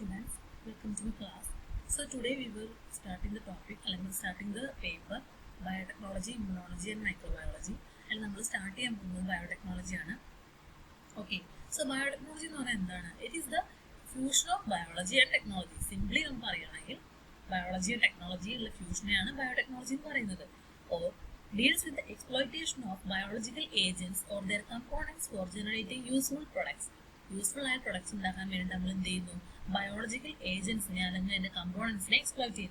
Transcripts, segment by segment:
students, welcome to the class. So today we will starting the topic, starting the paper biotechnology, immunology and microbiology. And we will start biotechnology. Okay, so biotechnology it is the fusion of biology and technology. Simply biology and technology fusion biotechnology or deals with the exploitation of biological agents or their components for generating useful products. Useful products biological agents and components exploit.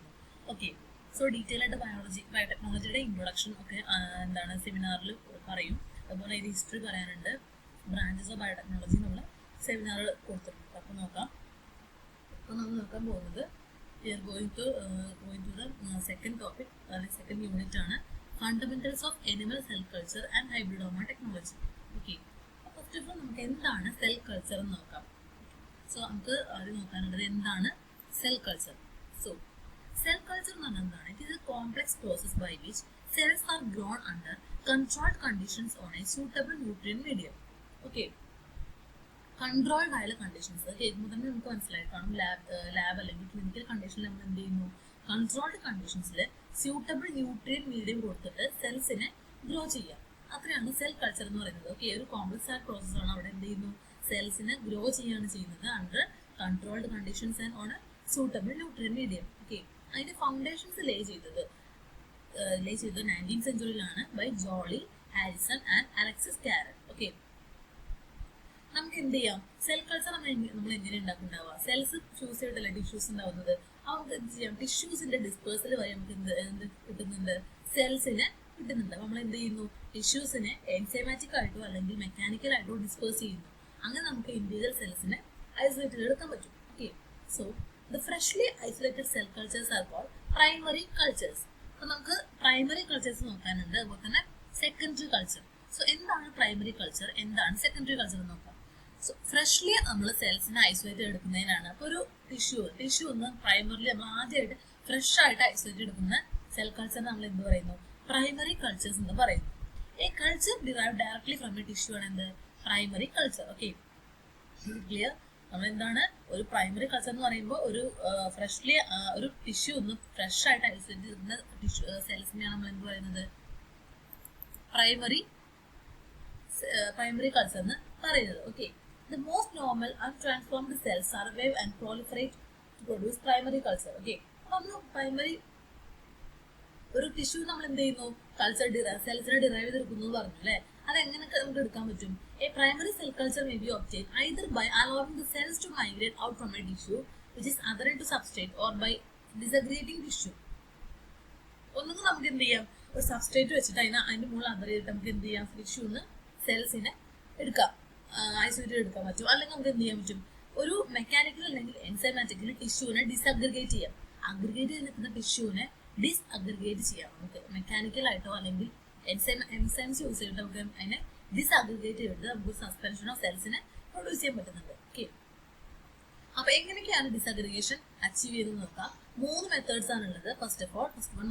Okay, so detailed biotechnology introduction seminar history branches of biotechnology seminar we are going to the second topic, second unit fundamentals of animal cell culture and hybridoma technology. Okay, first of all cell culture so cell culture. So cell culture it is a complex process by which cells are grown under controlled conditions on a suitable nutrient medium. Okay, controlled conditions. Okay, lab clinical condition controlled conditions suitable nutrient medium cells grow cell culture. Okay, a complex process cells grow under controlled conditions and on a suitable nutrient medium. Okay, and the foundations lay the 19th century by Joly, Harrison and Alexis Carrel. Okay, cell culture cells choose tissues tissues dispersal cells tissues enzymatic mechanical disperse individual cells isolated. Okay, so the freshly isolated cell cultures are called primary cultures. So primary cultures secondary culture. So primary culture and secondary culture. So freshly cells isolated tissue primarily fresh isolated cell culture primary cultures. A culture derived directly from a tissue and the primary culture. Okay, clear? Primary culture freshly tissue fresh isolated cells primary culture. Okay, the most normal untransformed cells survive and proliferate to produce primary culture. Okay, primary tissue culture cells derived a primary cell culture may be obtained either by allowing the cells to migrate out from a tissue which is adherent to substrate or by disaggregating tissue. Substrate tissue cells isolated mechanical enzymatically tissue disaggregate aggregate tissue disaggregate mechanical enzymes use disaggregate suspension of cells produce. Okay, disaggregation achieve three methods. First of all, first one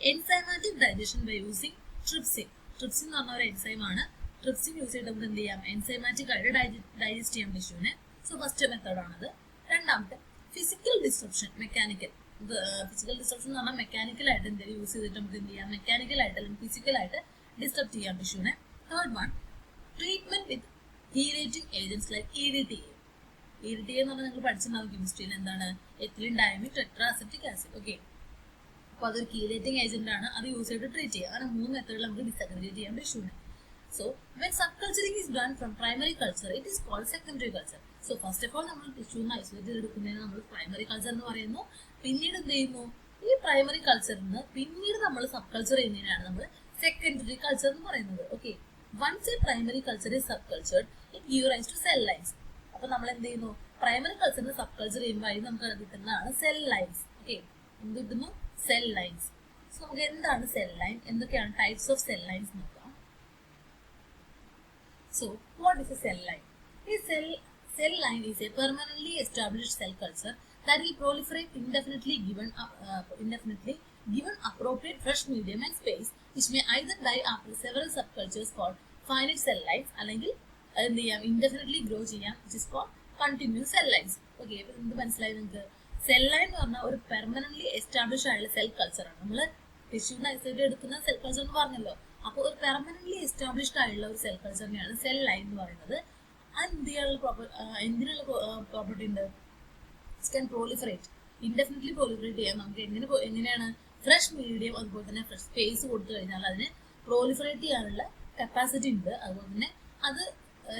enzymatic digestion by using trypsin. Trypsin is an enzyme. Trypsin use enzymatic digest tissue. So first method physical disruption, mechanical. The physical disruption is mechanical use mechanical and physical disrupt tissue. Third one, treatment with chelating agents like EDTA. EDTA is chemistry ethylene diamine tetraacetic acid. Okay, so chelating agent use to treat three methods disaggregate tissue. So when subculturing is done from primary culture, it is called secondary culture. So first of all, tissue isolated primary culture primary culture subculture secondary culture. Okay, once a primary culture is subcultured, it gives rise to cell lines. Primary culture and subculture cell lines. Okay, cell lines. So cell line and the types of cell lines. So what is a cell line? A cell line is a permanently established cell culture that will proliferate indefinitely given appropriate fresh medium and space, which may either die after several subcultures called finite cell lines, indefinitely grow, which is called continuous cell lines. Okay, അപ്പൊ എന്ത് മനസ്സിലായി നിങ്ങൾക്ക്? Cell line എന്ന് പറഞ്ഞാൽ ഒരു permanently establish ആയുള്ള cell കൾച്ചറാണ്. നമ്മൾ ടിഷ്യൂന്ന് isolate എടുക്കുന്ന സെൽ കൾച്ചർ എന്ന് പറഞ്ഞല്ലോ. അപ്പോൾ ഒരു പെർമനന്റ്ലി എസ്റ്റാബ്ലിഷ്ഡ് ആയുള്ള ഒരു സെൽ കൾച്ചറിനെയാണ് സെൽ ലൈൻ എന്ന് പറയുന്നത്. എന്തിനുള്ള പ്രോപ്പർട്ടി ഉണ്ട്? ഇറ്റ് ക്യാൻ പ്രോളിഫറേറ്റ്, ഇൻഡെഫിനിറ്റ്ലി പ്രോളിഫറേറ്റ് ചെയ്യാം. നമുക്ക് എങ്ങനെയാണ് ഫ്രഷ് മീഡിയം അതുപോലെ തന്നെ ഫ്രഷ് സ്പേസ് കൊടുത്തു കഴിഞ്ഞാൽ അതിന് പ്രോളിഫറേറ്റ് ചെയ്യാനുള്ള കപ്പാസിറ്റി ഉണ്ട്. അതുപോലെ തന്നെ അത്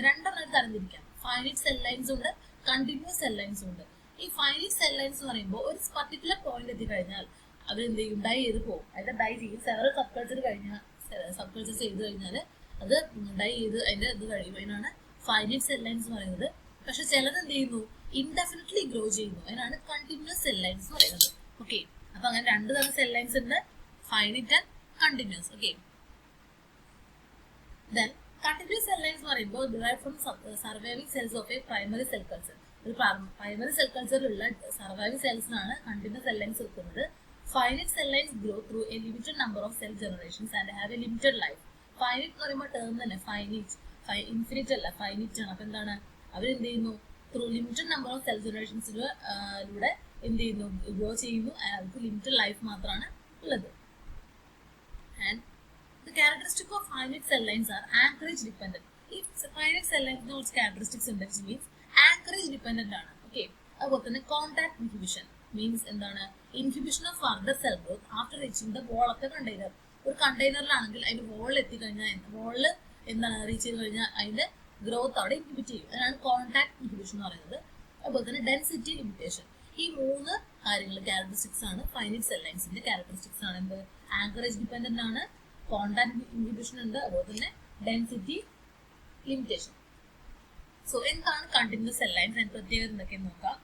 രണ്ടെണ്ണമായിട്ട് തരംതിരിക്കാം. ഫൈനൈറ്റ് സെൽ ലൈൻസ് ഉണ്ട്, കണ്ടിന്യൂസ് സെൽ ലൈൻസ് ഉണ്ട്. ഈ ഫൈനൈറ്റ് സെൽ ലൈൻസ് എന്ന് പറയുമ്പോൾ ഒരു പർട്ടിക്കുലർ പോയിന്റ് എത്തിക്കഴിഞ്ഞാൽ അത് എന്ത് ചെയ്യും? ഡൈ ചെയ്ത് പോകും. അതിന്റെ ഡൈ ചെയ്യും. സെവറൽ സബ്കൾച്ചർ ചെയ്ത് കഴിഞ്ഞാൽ അത് ഡൈ ചെയ്ത് അതിന്റെ ഇത് കഴിയും. അതിനാണ് ഫൈനൈറ്റ് സെൽ ലൈൻസ് എന്ന് പറയുന്നത്. പക്ഷെ ചിലത് എന്ത് ചെയ്യുന്നു? ഇൻഡെഫിനിറ്റ്ലി ഗ്രോ ചെയ്യുന്നു. അതിനാണ് കണ്ടിന്യൂസ് സെൽ ലൈൻസ് എന്ന് പറയുന്നത്. ഓക്കെ, അപ്പൊ അങ്ങനെ രണ്ട് തരം സെൽ ലൈൻസ് ഉണ്ട്, finite and continuous. Okay, then continuous cell lines എന്ന് പറയുമ്പോൾ derived from surviving cells of a primary cell culture. ഒരു പ്രൈമറി സെൽ കൾച്ചറിലുള്ള സർവൈവിംഗ് സെൽസിനാണ് കണ്ടിന്യൂസ് സെൽ ലൈൻസ് എടുക്കുന്നത്. Finite cell lines grow through a limited number of cell generations and have a limited life. Finite എന്ന് പറയുമ്പോൾ term തന്നെ finite, infinite അല്ല, finite ആണ്. അപ്പൊ എന്താണ്? അവരെന്ത് ചെയ്യുന്നു? Through limited number of cell ജനറേഷൻസിലൂടെ എന്ത് ചെയ്യുന്നു? ഗ്രോ ചെയ്യുന്നു. അവർക്ക് ലിമിറ്റഡ് ലൈഫ് മാത്രമാണ് ഉള്ളത്. And the characteristic of finite cell lines are anchorage dependent. If finite cell lines കുറച്ച് characteristics ഉണ്ട്, which means anchorage dependent ആണ്. ഓക്കെ, അതുപോലെ തന്നെ കോണ്ടാക്ട് ഇൻഹിബിഷൻ മീൻസ് എന്താണ്? Inhibition of further cell growth after reaching the wall of the container. ഒരു കണ്ടെയ്നറിലാണെങ്കിൽ അതിന്റെ വോളിൽ എത്തിക്കഴിഞ്ഞാൽ, വോളിൽ എന്താണ് റീച്ച് ചെയ്ത് കഴിഞ്ഞാൽ അതിന്റെ ഗ്രോത്ത് അവിടെ ഇൻഹിബിറ്റ് ചെയ്യും. അതാണ് കോണ്ടാക്ട് ഇൻഹിബിഷൻ എന്ന് പറയുന്നത്. അതുപോലെ തന്നെ ഡെൻസിറ്റി ലിമിറ്റേഷൻ. ഈ മൂന്ന് കാര്യങ്ങൾ ക്യാരക്ടറിസ്റ്റിക്സ് ആണ് ഫൈനൈറ്റ് സെൽ ലൈൻസിന്റെ ക്യാരക്ടറിസ്റ്റിക്സ് ആണ്. എന്ത്? ആങ്കറേജ് ഡിപെൻഡന്റ് ആണ്, കോണ്ടാക്ട് ഇൻഹിബിഷൻ ഉണ്ട്, അതുപോലെ തന്നെ ഡെൻസിറ്റി ലിമിറ്റേഷൻ. സോ എന്താണ് കണ്ടിന്യൂസ് സെൽ ലൈൻസ്? അതിന്റെ പ്രത്യേകത എന്തൊക്കെയെന്ന് നോക്കാം.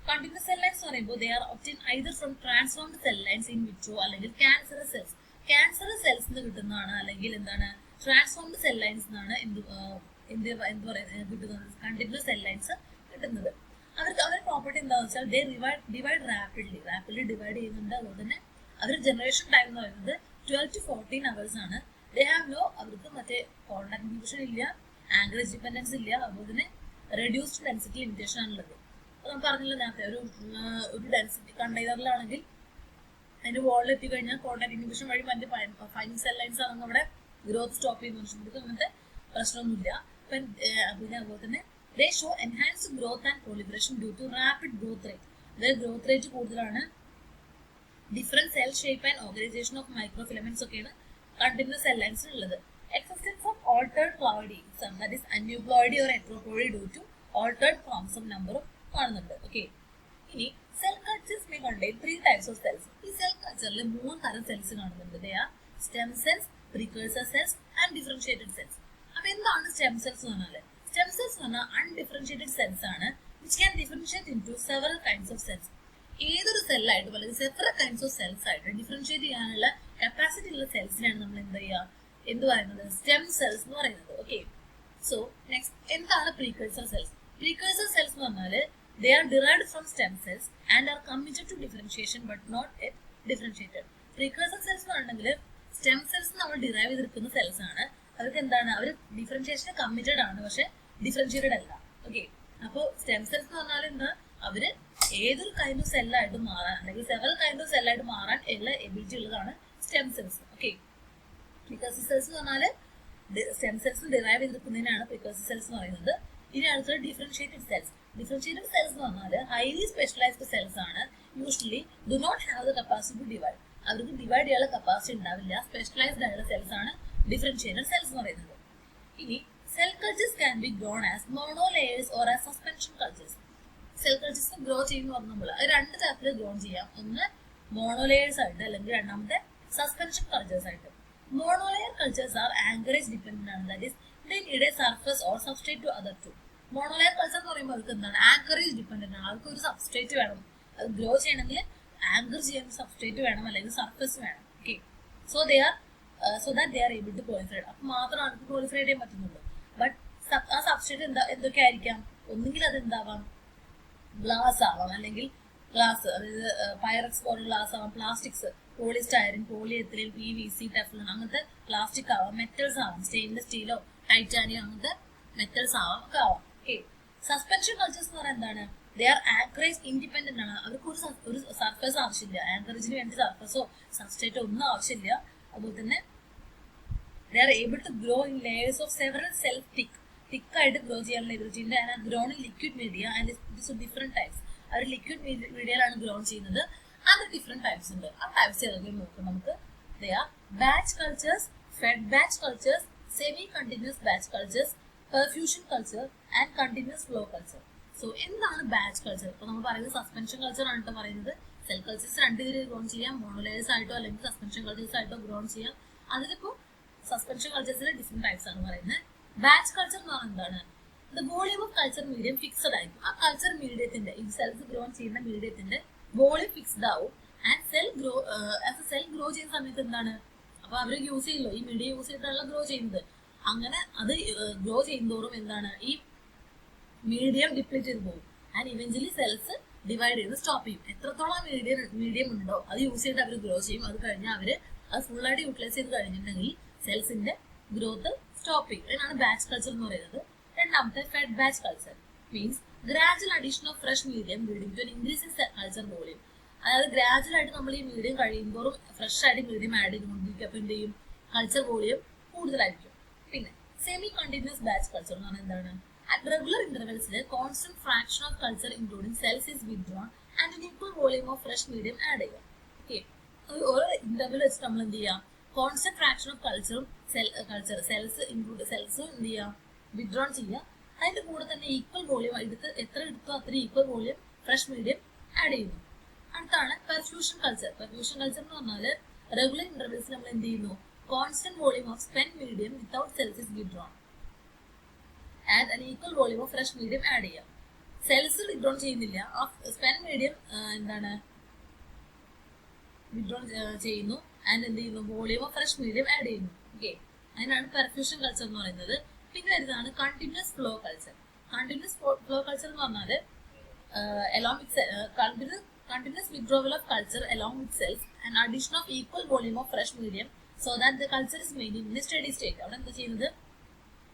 കണ്ടിന്യൂസ് സെൽ ലൈൻസ് എന്ന് പറയുമ്പോൾ they are obtain either from transformed cell lines in vitro അല്ലെങ്കിൽ ക്യാൻസറസ് സെൽസ്. ക്യാൻസറസ് സെൽസിന് കിട്ടുന്നതാണ്, അല്ലെങ്കിൽ എന്താണ് ട്രാൻസ്ഫോംഡ് സെൽ ലൈൻസ് എന്നാണ് എന്ത് പറയുന്നത് കിട്ടുന്നത്, കണ്ടിന്യൂസ് സെൽ ലൈൻസ് കിട്ടുന്നത്. അവരുടെ പ്രോപ്പർട്ടി എന്താണെന്ന് വെച്ചാൽ ദേ ഡിവൈഡ് റാപ്പിഡ്ലി ഡിവൈഡ് ചെയ്യുന്നുണ്ട്. അതുപോലെ തന്നെ അവരുടെ ജനറേഷൻ ടൈം എന്ന് പറയുന്നത് 12 to 14 hours ആണ്. ദേ ഹാവ് നോ, അവർക്ക് മറ്റേ കോണ്ടാക്ട് ഇൻഹിബിഷൻ ഇല്ല, ആങ്കറേജ് ഡിപെൻഡൻസ് ഇല്ല, അതുപോലെ തന്നെ റെഡ്യൂസ്ഡ് ഡെൻസിറ്റി ലിമിറ്റേഷൻ ആണുള്ളത്. നമ്മൾ പറഞ്ഞില്ല നേരത്തെ, ഒരു ഡെൻസിറ്റി കണ്ടെയ്നറിലാണെങ്കിൽ അതിന്റെ വോളിൽ എത്തിക്കഴിഞ്ഞാൽ കോണ്ടാക്ട് ഇൻഹിബിഷൻ വഴി മറ്റേ ഫൈനൈറ്റ് സെൽ ലൈൻസ് ആണെങ്കിൽ അവിടെ ഗ്രോത്ത് സ്റ്റോപ്പ് ചെയ്യുന്നു. അങ്ങനത്തെ പ്രശ്നമൊന്നുമില്ല. പിന്നെ അതുപോലെ തന്നെ they show enhanced growth and proliferation due to rapid growth rate. അതായത് ഗ്രോത്ത് റേറ്റ് കൂടുതലാണ്. Different cell shape and organisation of microfilaments ഒക്കെയാണ് കണ്ടിന്യൂസ് സെൽ ലൈൻസിൽ ഉള്ളത്. Existence of altered ploidism, that is aneuploidy or heteroploidy due to altered chromosome നമ്പറും കാണുന്നുണ്ട്. Okay, ഇനി cell cultures may contain 3 types of cells. ഈ cell കൾച്ചറിൽ 3 തരം cells കാണുന്നുണ്ട്. They are stem cells, precursor cells and differentiated cells. അപ്പൊ എന്താണ് stem cells എന്ന് പറഞ്ഞാൽ? സ്റ്റെം സെൽസ് എന്ന് പറഞ്ഞാൽ അൺഡിഫറൻഷിയേറ്റഡ് സെൽസ് ആണ്, which can differentiate into several kinds of cells. ഏതൊരു സെല്ലായിട്ടും അല്ലെങ്കിൽ സെവറൽ കൈൻഡ്സ് ഓഫ് സെൽസ് ആയിട്ട് ഡിഫറൻഷിയേറ്റ് ചെയ്യാനുള്ള കപ്പാസിറ്റി ഉള്ള സെൽസിനാണ് നമ്മൾ എന്ത് പറയുന്നത്? സ്റ്റെം സെൽസ് എന്ന് പറയുന്നത്. ഓക്കെ, സോ നെക്സ്റ്റ് എന്താണ് പ്രീകഴ്സർ സെൽസ്? പ്രീകഴ്സർ സെൽസ് എന്ന് പറഞ്ഞാൽ they are derived from stem cells and are committed to differentiation but not yet differentiated. Precursor cells എന്ന് പറഞ്ഞിട്ടുണ്ടെങ്കിൽ സ്റ്റെം സെൽസ് നമ്മൾ ഡിറൈവ് ചെയ്തെടുക്കുന്ന സെൽസ് ആണ്. അവർക്ക് എന്താണ്? അവർ ഡിഫറൻഷിയേഷന് കമ്മിറ്റഡ് ആണ്, പക്ഷെ ഡിഫറൻഷിയേറ്റഡ് അല്ല. ഓക്കെ, അപ്പോൾ സ്റ്റെം സെൽസ് എന്ന് പറഞ്ഞാൽ എന്താ? അവര് ഏതൊരു കൈൻഡ് ഓഫ് സെല്ലായിട്ട് മാറാൻ അല്ലെങ്കിൽ സെവറൽ കൈൻഡ് ഓഫ് സെല്ലായിട്ട് മാറാൻ ഉള്ള എബിലിറ്റി ഉള്ളതാണ് സ്റ്റെം സെൽസ്. ഓക്കെ, പ്രിക്കഴ്സർ സെൽസ് എന്ന് പറഞ്ഞാൽ സ്റ്റെം സെൽസ് ഡിറൈവ് ചെയ്തെടുക്കുന്നതിനാണ് പ്രിക്കഴ്സർ സെൽസ് എന്ന് പറയുന്നത്. ഇനി അടുത്തത് ഡിഫറൻഷിയേറ്റഡ് സെൽസ്. ഡിഫറൻഷിയേറ്റഡ് സെൽസ് എന്ന് പറഞ്ഞാൽ ഹൈലി സ്പെഷ്യലൈസ്ഡ് സെൽസ് ആണ്. Usually do not have the capacity to divide. അവർക്ക് ഡിവൈഡ് ചെയ്യാനുള്ള കപ്പാസിറ്റി ഉണ്ടാവില്ല. സ്പെഷ്യലൈസ്ഡ് ആയുള്ള സെൽസ് ആണ് ഡിഫറൻഷിയേറ്റഡ് സെൽസ് എന്ന് പറയുന്നത്. ഇനി cell cultures can be grown as monolayers or as suspension cultures. Cell cultures grow ചെയ്യുന്ന പറഞ്ഞപ്പോൾ അത് 2 തരത്തിൽ ഗ്രോ ചെയ്യാം. ഒന്ന് മോണോലെയേഴ്സ് ആയിട്ട്, അല്ലെങ്കിൽ രണ്ടാമത്തെ സസ്പെൻഷൻ കൾച്ചേഴ്സ് ആയിട്ട്. Monolayer cultures are anchorage dependent ആണ്. That is they need a surface or substrate to adhere to. Monolayer culture എന്ന് പറയുമ്പോൾ അവർക്ക് എന്താണ്? ആങ്കറേജ് ഡിപെൻഡന്റ് ആണ്. അവർക്ക് ഒരു സബ്സ്ട്രേറ്റ് വേണം. അത് ഗ്രോ ചെയ്യണമെങ്കിൽ ആങ്കർ ചെയ്യാൻ സബ്സ്ട്രേറ്റ് വേണം, അല്ലെങ്കിൽ സർഫസ് വേണം. Okay, so that they are able to proliferate. അപ്പൊ മാത്രം അവർക്ക് പ്രൊലിഫറേറ്റ് ചെയ്യാൻ പറ്റുന്നുള്ളൂ. ബട്ട് ആ സബ്സ്ട്രേറ്റ് എന്തൊക്കെ ആയിരിക്കാം? ഒന്നുകിൽ അത് എന്താവാം? ഗ്ലാസ് ആവാം, അല്ലെങ്കിൽ ഗ്ലാസ്, അതായത് പൈറക്സ് പോലുള്ള ഗ്ലാസ് ആവാം, plastics, polystyrene, polyethylene, PVC, Teflon അങ്ങനത്തെ പ്ലാസ്റ്റിക് ആവാം, മെറ്റൽസ് ആവാം, സ്റ്റെയിൻലെസ് സ്റ്റീലോ ടൈറ്റാനിയോ അങ്ങനത്തെ മെറ്റൽസ് ആവാം ഒക്കെ ആവാം. ഓക്കെ, സസ്പെൻഷൻ കൾച്ചേഴ്സ് എന്ന് പറയുന്നത് എന്താണ്? ദേ ആർ ആങ്കറേജ് ഇൻഡിപെൻഡന്റ് ആണ്. അവർക്ക് ഒരു സർഫേസ് ആവശ്യമില്ല. ആങ്കറേജിന് വേണ്ടി സർഫേസോ സബ്സ്ട്രേറ്റോ ഒന്നും ആവശ്യമില്ല. അതുപോലെ തന്നെ they are able to grow in layers of several self thick ആയിട്ട് ഗ്രോ ചെയ്യാനുള്ള എബിലിറ്റി ഉണ്ട്. And grown in liquid media and this different types. അവർ ലിക്വിഡ് മീഡിയയിലാണ് ഗ്രോ ചെയ്യുന്നത്. അത് ഡിഫറെന്റ് ടൈപ്സ് ഉണ്ട്. ആ ടൈപ്സ് ഏതൊക്കെയും നോക്കാം നമുക്ക്. They are batch cultures, fed batch cultures, semi continuous batch cultures, perfusion culture and continuous flow culture. So എന്താണ് batch culture? ഇപ്പൊ നമ്മൾ പറയുന്നത് സസ്പെൻഷൻ കൾച്ചർ ആണ് കേട്ടോ പറയുന്നത്. സെൽ കൾച്ചേഴ്സ് രണ്ട് രീതിയിൽ ഗ്രോൺ ചെയ്യാം. മോണോലെയേഴ്സ് ആയിട്ടോ അല്ലെങ്കിൽ സസ്പെൻഷൻ കൾച്ചേഴ്സ് ആയിട്ടോ ഗ്രോൺ ചെയ്യാം. അതിലിപ്പോ സസ്പെൻഷൻ കൾച്ചേഴ്സിലെ ഡിഫറെന്റ് ടൈപ്സ് ആണ് പറയുന്നത്. ബാച്ച് കൾച്ചർ എന്ന് പറഞ്ഞാൽ എന്താണ്? The volume of culture medium fixed ആയിരിക്കും. ആ കൾച്ചർ മീഡിയത്തിന്റെ ഈ സെൽസ് ഗ്രോ ചെയ്യുന്ന മീഡിയത്തിന്റെ വോളിയം ഫിക്സ്ഡ് ആവും. ആൻഡ് സെൽ ഗ്രോ ചെയ്യുന്ന സമയത്ത് എന്താണ്? അപ്പൊ അവർ യൂസ് ചെയ്യല്ലോ, ഈ മീഡിയ യൂസ് ചെയ്തിട്ടാണല്ലോ ഗ്രോ ചെയ്യുന്നത്. അങ്ങനെ അത് ഗ്രോ ചെയ്യുന്നതോറും എന്താണ്? ഈ മീഡിയം ഡിപ്ലീറ്റ് ചെയ്ത് പോകും. ആൻഡ് ഇവഞ്ച്വലി സെൽസ് ഡിവൈഡ് ചെയ്ത് സ്റ്റോപ്പ് ചെയ്യും. എത്രത്തോളം മീഡിയം ഉണ്ടോ അത് യൂസ് ചെയ്തിട്ട് അവർ ഗ്രോ ചെയ്യും. അത് കഴിഞ്ഞാൽ അവര് അത് ഫുള്ളായിട്ട് യൂട്ടിലൈസ് ചെയ്ത് കഴിഞ്ഞിട്ടുണ്ടെങ്കിൽ സെൽസിന്റെ ഗ്രോത്ത് സ്റ്റോപ്പ് ചെയ്യും. ഇതിനാണ് ബാച്ച് കൾച്ചർ എന്ന് പറയുന്നത്. രണ്ടാമത്തെ fed batch culture means gradual addition of fresh medium leading to increase in culture volume. അതായത് ഗ്രാജുവൽ ആയിട്ട് നമ്മൾ ഈ മീഡിയം കഴിയുമ്പോഴും ഫ്രഷ് ആയിട്ട് മീഡിയം ആഡ് ചെയ്തുകൊണ്ടിരിക്കും. അപ്പൊ എന്ത് ചെയ്യും? കൾച്ചർ വോളിയം കൂടുതലായിരിക്കും. പിന്നെ സെമി കണ്ടിന്യൂസ് ബാച്ച് കൾച്ചർ എന്ന് പറഞ്ഞാൽ എന്താണ്? അറ്റ് റെഗുലർ ഇന്റർവെൽസിൽ constant fraction of culture including cells is withdrawn and an equal volume of fresh medium add ചെയ്യാം. ഓക്കെ, ഓരോ ഇന്റർവെൽ വെച്ചിട്ട് നമ്മൾ എന്ത് ചെയ്യാം? കോൺസ്റ്റന്റ് ഫ്രാക്ഷൻ ഓഫ് കൾച്ചറും സെൽസ് എന്ത് ചെയ്യാം? വിത്ഡ്രോൺ ചെയ്യുക. അതിന്റെ കൂടെ തന്നെ ഈക്വൽ വോളിയം എത്ര എടുത്തോ അത്ര equal volume fresh medium add ചെയ്യുന്നു. അടുത്താണ് പെർഫ്യൂഷൻ കൾച്ചർ. പെർഫ്യൂഷൻ കൾച്ചർ എന്ന് പറഞ്ഞാൽ റെഗുലർ ഇന്റർവെൽസിൽ നമ്മൾ എന്ത് ചെയ്യുന്നു? Constant volume of spent medium without cells is withdrawn and an equal volume of fresh medium add ചെയ്യാം. സെൽസ് വിത്ഡ്രോൺ ചെയ്യുന്നില്ല, ആ സ്പെൻഡ് മീഡിയം എന്താണ് വിത്ഡ്രോൺ ചെയ്യുന്നു. ആൻഡ് എന്ത് ചെയ്യുന്നു? Volume of fresh medium add ചെയ്യുന്നു. ഓക്കെ, അതിനാണ് പെർഫ്യൂഷൻ കൾച്ചർ എന്ന് പറയുന്നത്. പിന്നെ വരുന്നതാണ് continuous flow culture. Continuous flow culture എന്ന് പറഞ്ഞാൽ continuous withdrawal of culture along with cells and addition of equal volume of fresh medium so that the culture is maintained in a steady state. അവിടെ എന്താ ചെയ്യുന്നത്?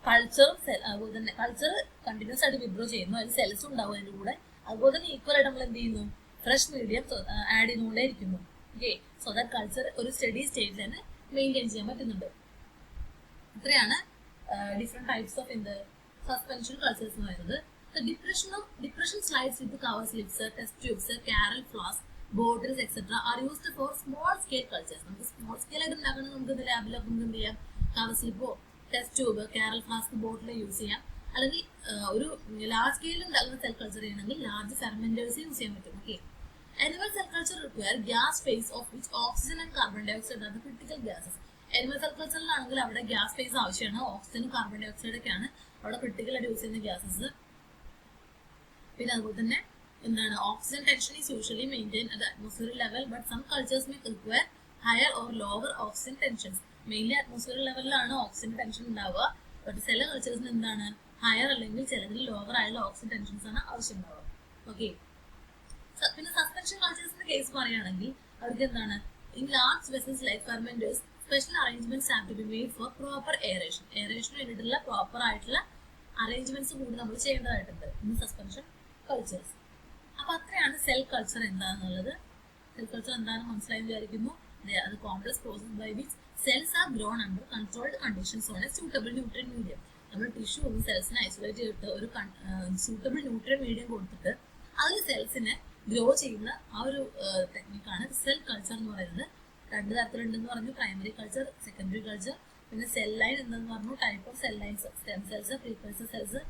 കൾച്ചറും അതുപോലെ തന്നെ culture continuous ആയിട്ട് withdraw ചെയ്യുന്നു. അതിൽ സെൽസ് ഉണ്ടാവും അതിന്റെ കൂടെ. അതുപോലെ തന്നെ ഈക്വൽ ആയിട്ട് നമ്മൾ എന്ത് ചെയ്യുന്നു? ഫ്രഷ് മീഡിയം ആഡ് ചെയ്തുകൊണ്ടേ ഇരിക്കുന്നു. ഓക്കെ, സോ ദാറ്റ് കൾച്ചർ ഒരു സ്റ്റഡി സ്റ്റേറ്റിൽ തന്നെ മെയിൻറ്റെയിൻ ചെയ്യാൻ പറ്റുന്നുണ്ട്. ഇത്രയാണ് different types of suspension cultures എന്ന് പറയുന്നത്. Depression slides with the cover slips, test tubes, carrel flasks, bottles, etc. are used for small scale cultures. നമുക്ക് സ്മോൾ സ്കെയിൽ ആയിട്ട് ഉണ്ടാക്കണം. നമുക്ക് ലാബിലൊക്കെ നമുക്ക് എന്ത് ചെയ്യാം? കവർ സ്ലിപ്പോ test tube, Carrel flask, bottle use ചെയ്യാം. അല്ലെങ്കിൽ ഒരു ലാർജ് സ്കെയിൽ ഉണ്ടാകുന്ന സെൽ കൾച്ചർ ചെയ്യണമെങ്കിൽ ലാർജ് ഫെർമെന്റേഴ്സ് യൂസ് ചെയ്യാൻ പറ്റും. Okay, animal cell culture require gas phase of which oxygen and carbon dioxide are the critical gases. animal cell culture അവിടെ gas phase ആവശ്യമാണ്. ഓക്സിജനും കാർബൺ ഡൈ ഓക്സൈഡ് ഒക്കെയാണ് അവിടെ critical ആയിട്ട് use ചെയ്യുന്ന ഗ്യാസസ്. പിന്നെ അതുപോലെ തന്നെ എന്താണ്? Oxygen tension is usually maintain at atmosphere level but some cultures may require higher or lower oxygen tensions. Mainly atmosphere ലെവലിലാണ് ഓക്സിജൻ ടെൻഷൻ ഉണ്ടാവുക. ബട്ട് ചില കൾച്ചേഴ്സിന് എന്താണ്? ഹയർ അല്ലെങ്കിൽ ചിലതിൽ ലോവർ ആയുള്ള ഓക്സിജൻ ടെൻഷൻസ് ആണ് ആവശ്യം ഉണ്ടാവുക. ഓക്കെ, പിന്നെ സസ്പെൻഷൻ കൾച്ചേഴ്സിന്റെ കേസ് പറയുകയാണെങ്കിൽ അവർക്ക് എന്താണ്? In large vessels like fermenters special arrangements have to be made for proper aeration. എയറേഷന് വേണ്ടിയിട്ടുള്ള പ്രോപ്പർ ആയിട്ടുള്ള അറേഞ്ച്മെന്റ്സ് കൂടി നമ്മൾ ചെയ്യേണ്ടതായിട്ടുണ്ട് ഇൻ സസ്പെൻഷൻ കൾച്ചേഴ്സ്. അപ്പൊ അത്രയാണ് സെൽ കൾച്ചർ എന്താണെന്നുള്ളത്. സെൽ കൾച്ചർ എന്താണെന്ന് മനസ്സിലായെന്ന് വിചാരിക്കുന്നു. അത് complex process by which cells are grown under controlled conditions on a suitable nutrient medium. നമ്മൾ ടിഷ്യൂ ഒന്ന് സെൽസിനെ ഐസൊലേറ്റ് ചെയ്തിട്ട് ഒരു സൂട്ടബിൾ ന്യൂട്രിയൻ മീഡിയം കൊടുത്തിട്ട് അതിൽ സെൽസിനെ ഗ്രോ ചെയ്യുന്ന ആ ഒരു ടെക്നിക്കാണ് സെൽ കൾച്ചർ എന്ന് പറയുന്നത്. രണ്ട് തരത്തിലുണ്ടെന്ന് പറഞ്ഞു. Primary culture, secondary culture. പിന്നെ സെൽ ലൈൻ എന്തെന്ന് പറഞ്ഞു? Type of cell lines, stem cells, preculture cells.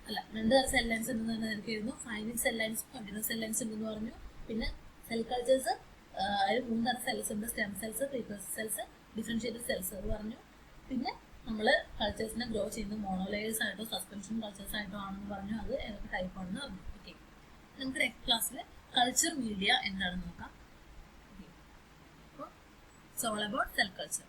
അല്ല, രണ്ട് തരം സെൽ ലൈൻസ് ഉണ്ടെന്ന് തന്നെ എനിക്കായിരുന്നു. Finite cell lines, continuous cell lines ഉണ്ടെന്ന് പറഞ്ഞു. പിന്നെ സെൽ കൾച്ചേഴ്സ് അതിൽ 3 തരം സെൽസ് ഉണ്ട്. Stem cells, preculture cells, differentiated cells എന്ന് പറഞ്ഞു. പിന്നെ നമ്മൾ കൾച്ചേഴ്സിനെ ഗ്രോ ചെയ്യുന്നത് മോണോലെയേഴ്സ് ആയിട്ടോ സസ്പെൻഷൻ കൾച്ചേഴ്സ് ആയിട്ടോ ആണെന്ന് പറഞ്ഞു. അത് ഏതൊക്കെ ടൈപ്പ് ആണെന്ന് പറഞ്ഞു. ഓക്കെ, നമുക്ക് നെക്സ്റ്റ് ക്ലാസ്സിൽ കൾച്ചർ മീഡിയ എന്താണെന്ന് നോക്കാം. So all about cell culture.